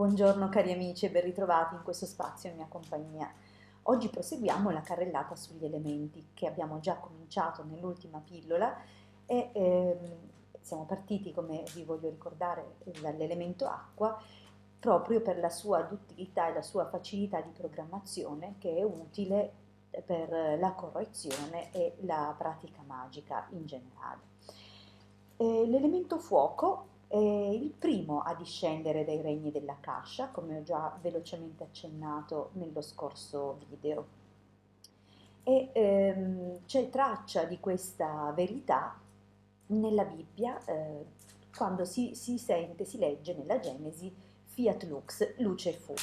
Buongiorno cari amici e ben ritrovati in questo spazio in mia compagnia. Oggi proseguiamo la carrellata sugli elementi che abbiamo già cominciato nell'ultima pillola e siamo partiti, come vi voglio ricordare, dall'elemento acqua proprio per la sua duttilità e la sua facilità di programmazione che è utile per la correzione e la pratica magica in generale. L'elemento fuoco è il primo a discendere dai regni dell'Akasha, come ho già velocemente accennato nello scorso video. E c'è traccia di questa verità nella Bibbia, quando si sente, si legge nella Genesi, Fiat Lux, luce fu.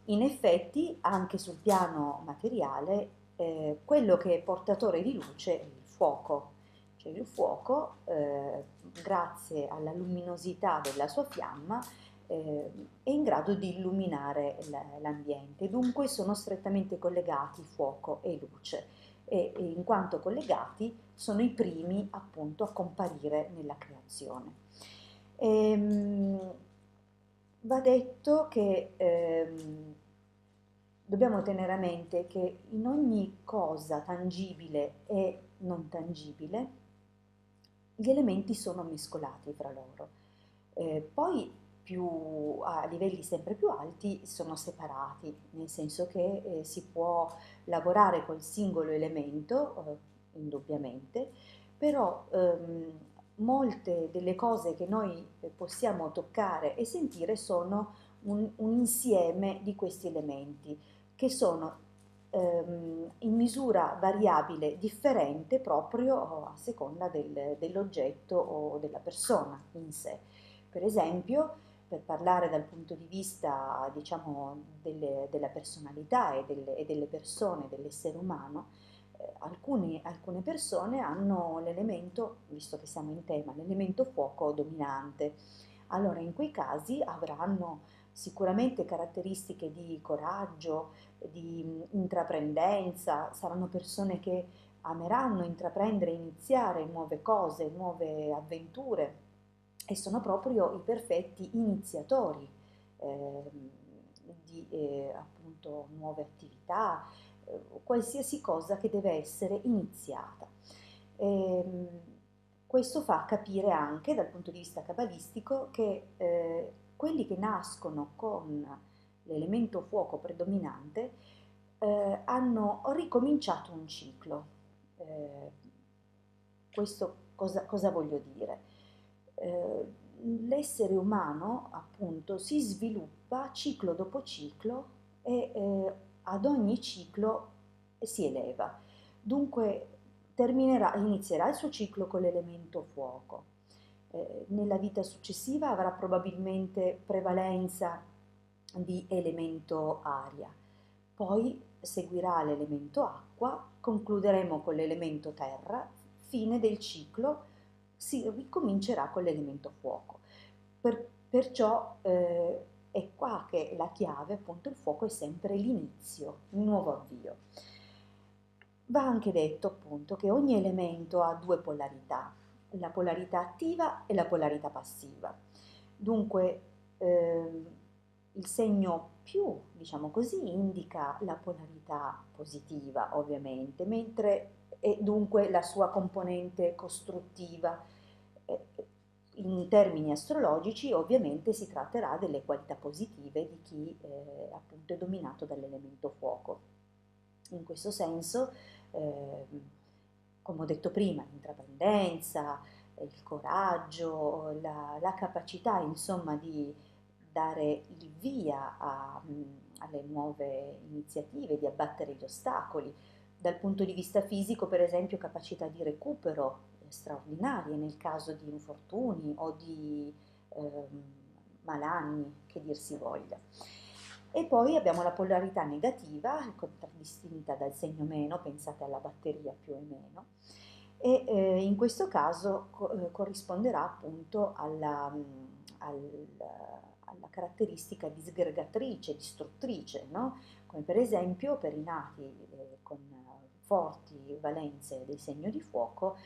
In effetti, anche sul piano materiale, quello che è portatore di luce è il fuoco. Cioè il fuoco, grazie alla luminosità della sua fiamma, è in grado di illuminare l'ambiente. Dunque sono strettamente collegati fuoco e luce e in quanto collegati sono i primi appunto a comparire nella creazione. Va detto che dobbiamo tenere a mente che in ogni cosa tangibile e non tangibile gli elementi sono mescolati fra loro. Poi a livelli sempre più alti sono separati, nel senso che si può lavorare col singolo elemento, indubbiamente, però molte delle cose che noi possiamo toccare e sentire sono un insieme di questi elementi che sono in misura variabile differente proprio a seconda dell'oggetto o della persona in sé. Per esempio, per parlare dal punto di vista, diciamo, della personalità e delle persone, dell'essere umano, alcune persone hanno l'elemento, visto che siamo in tema, l'elemento fuoco dominante. Allora, in quei casi avranno sicuramente caratteristiche di coraggio, di intraprendenza, saranno persone che ameranno intraprendere e iniziare nuove cose, nuove avventure e sono proprio i perfetti iniziatori eh, di appunto nuove attività, qualsiasi cosa che deve essere iniziata. Ehm, Questo fa capire anche dal punto di vista cabalistico che quelli che nascono con l'elemento fuoco predominante hanno ricominciato un ciclo. Eh, Questo cosa voglio dire? L'essere umano appunto si sviluppa ciclo dopo ciclo e ad ogni ciclo si eleva. Dunque inizierà il suo ciclo con l'elemento fuoco. Nella vita successiva avrà probabilmente prevalenza di elemento aria, poi seguirà l'elemento acqua, concluderemo con l'elemento terra, fine del ciclo si ricomincerà con l'elemento fuoco. Perciò è qua che la chiave, appunto il fuoco è sempre l'inizio, il nuovo avvio. Va anche detto appunto che ogni elemento ha due polarità, la polarità attiva e la polarità passiva. Dunque il segno più, diciamo così, indica la polarità positiva ovviamente, mentre è dunque la sua componente costruttiva. In termini astrologici ovviamente si tratterà delle qualità positive di chi appunto è dominato dall'elemento fuoco. In questo senso, eh, come ho detto prima, l'intraprendenza, il coraggio, la capacità insomma di dare il via alle nuove iniziative, di abbattere gli ostacoli. Dal punto di vista fisico, per esempio, capacità di recupero straordinarie nel caso di infortuni o di ehm, malanni, che dir si voglia. E poi abbiamo la polarità negativa, contraddistinta dal segno meno, pensate alla batteria più e meno, e in questo caso corrisponderà appunto alla caratteristica disgregatrice, distruttrice, no? Come per esempio per i nati con forti valenze del segno di fuoco,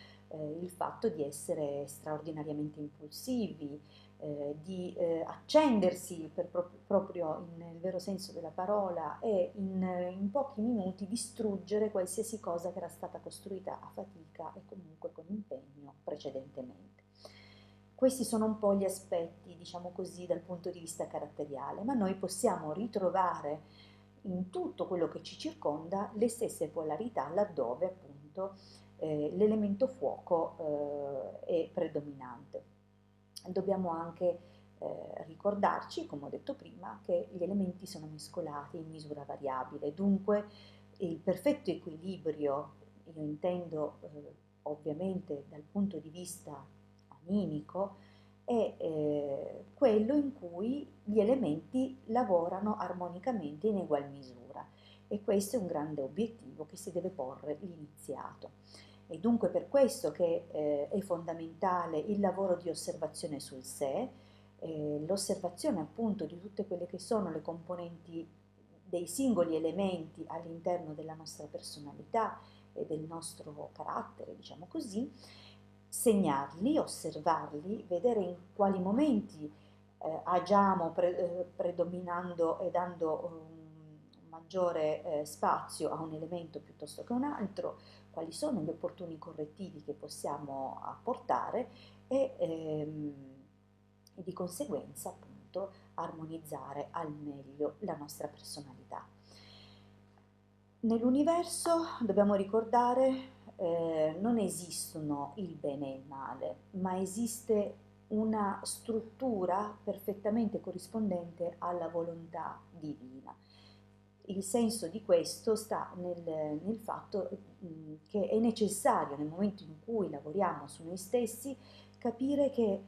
il fatto di essere straordinariamente impulsivi, di accendersi proprio nel vero senso della parola e in pochi minuti distruggere qualsiasi cosa che era stata costruita a fatica e comunque con impegno precedentemente. Questi sono un po' gli aspetti, diciamo così, dal punto di vista caratteriale, ma noi possiamo ritrovare in tutto quello che ci circonda le stesse polarità laddove appunto l'elemento fuoco è predominante. Dobbiamo anche ricordarci, come ho detto prima, che gli elementi sono mescolati in misura variabile, dunque il perfetto equilibrio, io intendo ovviamente dal punto di vista animico, è quello in cui gli elementi lavorano armonicamente in egual misura e questo è un grande obiettivo che si deve porre l'iniziato. E dunque per questo che è fondamentale il lavoro di osservazione sul sé, l'osservazione appunto di tutte quelle che sono le componenti dei singoli elementi all'interno della nostra personalità e del nostro carattere, diciamo così, segnarli, osservarli, vedere in quali momenti agiamo predominando e dando un maggiore spazio a un elemento piuttosto che a un altro, quali sono gli opportuni correttivi che possiamo apportare e di conseguenza appunto armonizzare al meglio la nostra personalità. Nell'universo dobbiamo ricordare non esistono il bene e il male, ma esiste una struttura perfettamente corrispondente alla volontà divina. Il senso di questo sta nel fatto che è necessario nel momento in cui lavoriamo su noi stessi capire che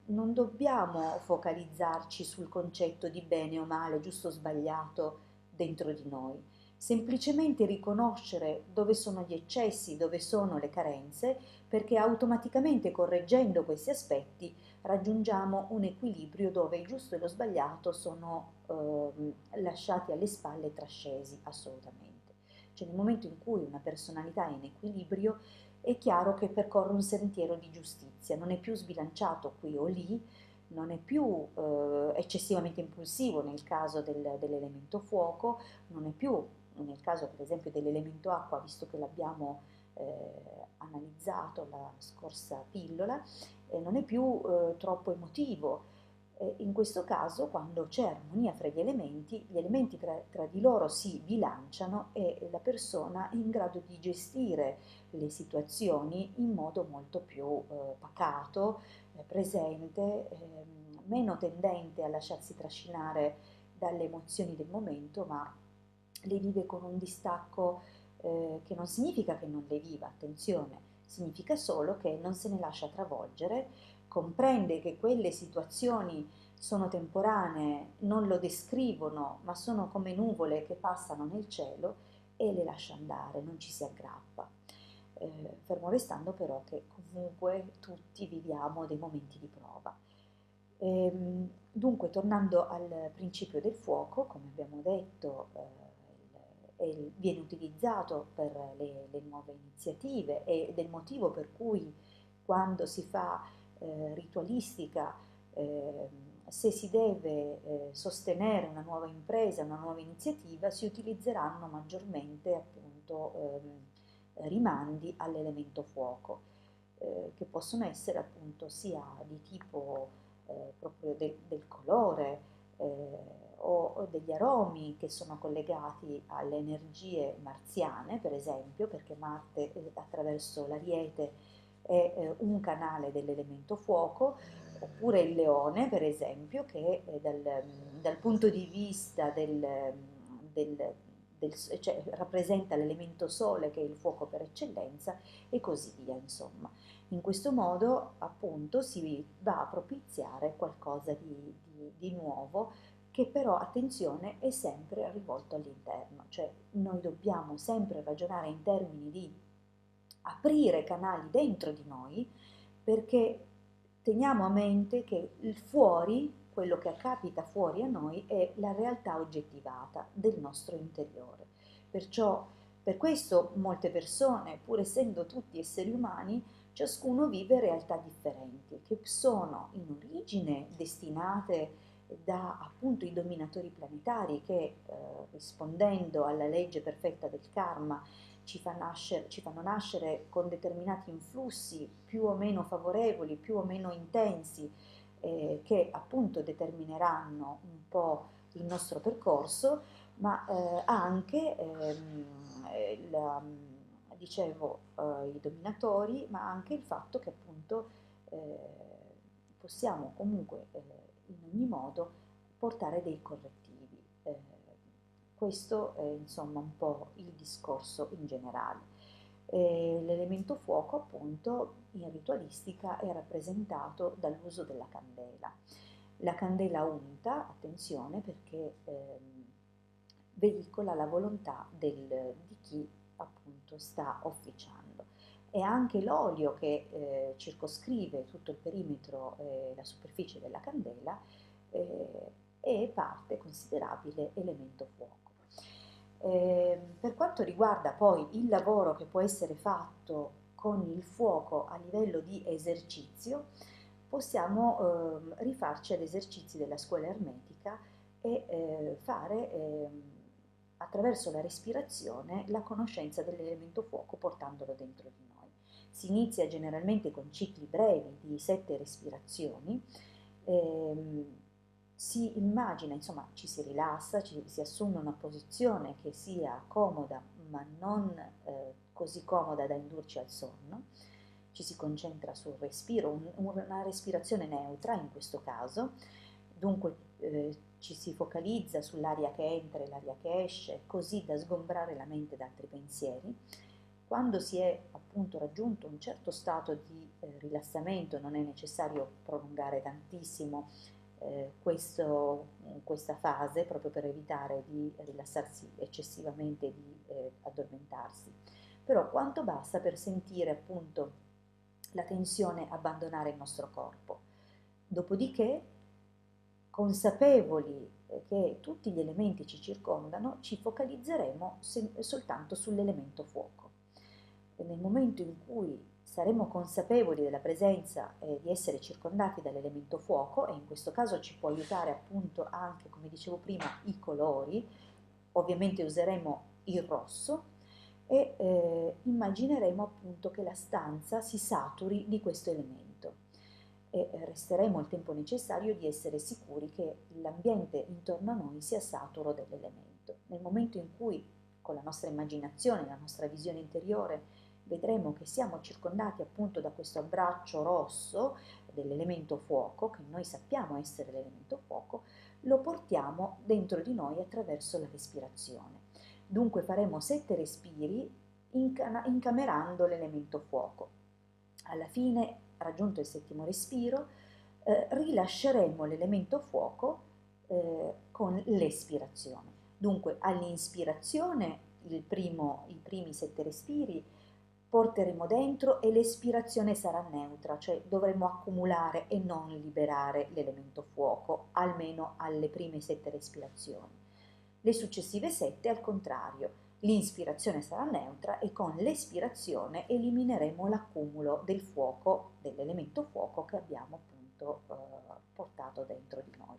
non dobbiamo focalizzarci sul concetto di bene o male, giusto o sbagliato dentro di noi, semplicemente riconoscere dove sono gli eccessi, dove sono le carenze, perché automaticamente correggendo questi aspetti raggiungiamo un equilibrio dove il giusto e lo sbagliato sono lasciati alle spalle e trascesi assolutamente. Cioè nel momento in cui una personalità è in equilibrio è chiaro che percorre un sentiero di giustizia, non è più sbilanciato qui o lì, non è più eccessivamente impulsivo nel caso dell'elemento fuoco, non è più nel caso per esempio dell'elemento acqua, visto che l'abbiamo analizzato la scorsa pillola, non è più troppo emotivo. In questo caso, quando c'è armonia fra gli elementi tra di loro si bilanciano e la persona è in grado di gestire le situazioni in modo molto più pacato, presente, meno tendente a lasciarsi trascinare dalle emozioni del momento, ma le vive con un distacco che non significa che non le viva, attenzione, significa solo che non se ne lascia travolgere, comprende che quelle situazioni sono temporanee, non lo descrivono, ma sono come nuvole che passano nel cielo e le lascia andare, non ci si aggrappa. Fermo restando però che comunque tutti viviamo dei momenti di prova. Dunque, tornando al principio del fuoco, come abbiamo detto, viene utilizzato per le nuove iniziative ed è il motivo per cui quando si fa ritualistica, se si deve sostenere una nuova impresa, una nuova iniziativa, si utilizzeranno maggiormente appunto rimandi all'elemento fuoco, che possono essere appunto sia di tipo proprio del colore o degli aromi che sono collegati alle energie marziane, per esempio, perché Marte attraverso l'Ariete è un canale dell'elemento fuoco, oppure il leone, per esempio, che dal punto di vista del, cioè, rappresenta l'elemento sole, che è il fuoco per eccellenza, e così via, insomma. In questo modo, appunto, si va a propiziare qualcosa di nuovo, che però, attenzione, è sempre rivolto all'interno, cioè noi dobbiamo sempre ragionare in termini di aprire canali dentro di noi, perché teniamo a mente che il fuori, quello che capita fuori a noi, è la realtà oggettivata del nostro interiore. Perciò, per questo molte persone, pur essendo tutti esseri umani, Ciascuno vive realtà differenti che sono in origine destinate da appunto i dominatori planetari che rispondendo alla legge perfetta del karma ci fanno nascere con determinati influssi più o meno favorevoli, più o meno intensi, che appunto determineranno un po' il nostro percorso, ma anche dicevo, i dominatori, ma anche il fatto che appunto possiamo comunque in ogni modo portare dei correttivi. Questo è insomma un po' il discorso in generale. L'elemento fuoco appunto in ritualistica è rappresentato dall'uso della candela. La candela unta, attenzione perché veicola la volontà di chi appunto sta officiando. E anche l'olio che circoscrive tutto il perimetro e la superficie della candela è parte considerabile elemento fuoco. Per quanto riguarda poi il lavoro che può essere fatto con il fuoco a livello di esercizio, possiamo rifarci ad esercizi della scuola ermetica e fare attraverso la respirazione la conoscenza dell'elemento fuoco portandolo dentro di noi. Si inizia generalmente con cicli brevi di 7 respirazioni, si immagina, insomma, ci si rilassa, si assume una posizione che sia comoda, ma non così comoda da indurci al sonno, ci si concentra sul respiro, una respirazione neutra in questo caso, dunque ci si focalizza sull'aria che entra e l'aria che esce, così da sgombrare la mente da altri pensieri. Quando si è appunto raggiunto un certo stato di rilassamento, non è necessario prolungare tantissimo questa fase proprio per evitare di rilassarsi eccessivamente e di addormentarsi. Però quanto basta per sentire appunto la tensione abbandonare il nostro corpo. Dopodiché, consapevoli che tutti gli elementi ci circondano, ci focalizzeremo soltanto sull'elemento fuoco. E nel momento in cui saremo consapevoli della presenza di essere circondati dall'elemento fuoco, e in questo caso ci può aiutare appunto anche, come dicevo prima, i colori, ovviamente useremo il rosso, e immagineremo appunto che la stanza si saturi di questo elemento e resteremo il tempo necessario di essere sicuri che l'ambiente intorno a noi sia saturo dell'elemento. Nel momento in cui con la nostra immaginazione, la nostra visione interiore, vedremo che siamo circondati appunto da questo abbraccio rosso dell'elemento fuoco, che noi sappiamo essere l'elemento fuoco, lo portiamo dentro di noi attraverso la respirazione. Dunque faremo 7 respiri incamerando l'elemento fuoco. Alla fine, raggiunto il 7° respiro, rilasceremo l'elemento fuoco con l'espirazione. Dunque all'inspirazione i primi 7 respiri porteremo dentro e l'espirazione sarà neutra, cioè dovremo accumulare e non liberare l'elemento fuoco, almeno alle prime 7 respirazioni. Le successive 7 al contrario, l'inspirazione sarà neutra e con l'espirazione elimineremo l'accumulo del fuoco, dell'elemento fuoco che abbiamo appunto portato dentro di noi.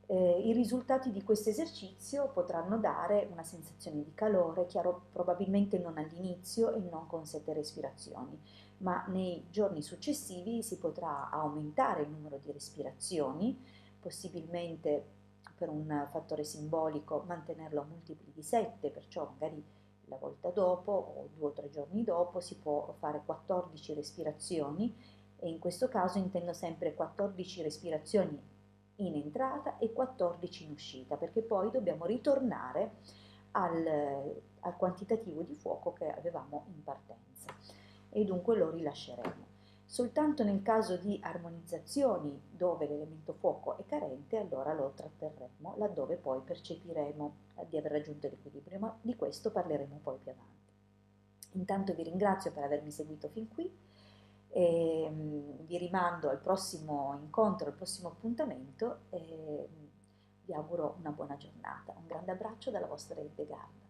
I risultati di questo esercizio potranno dare una sensazione di calore, chiaro, probabilmente non all'inizio e non con 7 respirazioni, ma nei giorni successivi si potrà aumentare il numero di respirazioni, possibilmente per un fattore simbolico mantenerlo a multipli di 7, perciò magari la volta dopo o 2 o 3 giorni dopo si può fare 14 respirazioni e in questo caso intendo sempre 14 respirazioni in entrata e 14 in uscita, perché poi dobbiamo ritornare al quantitativo di fuoco che avevamo in partenza e dunque lo rilasceremo. Soltanto nel caso di armonizzazioni dove l'elemento fuoco è carente, allora lo tratterremo, laddove poi percepiremo di aver raggiunto l'equilibrio, ma di questo parleremo poi più avanti. Intanto vi ringrazio per avermi seguito fin qui e vi rimando al prossimo incontro, al prossimo appuntamento e vi auguro una buona giornata. Un grande abbraccio dalla vostra Hildegarda.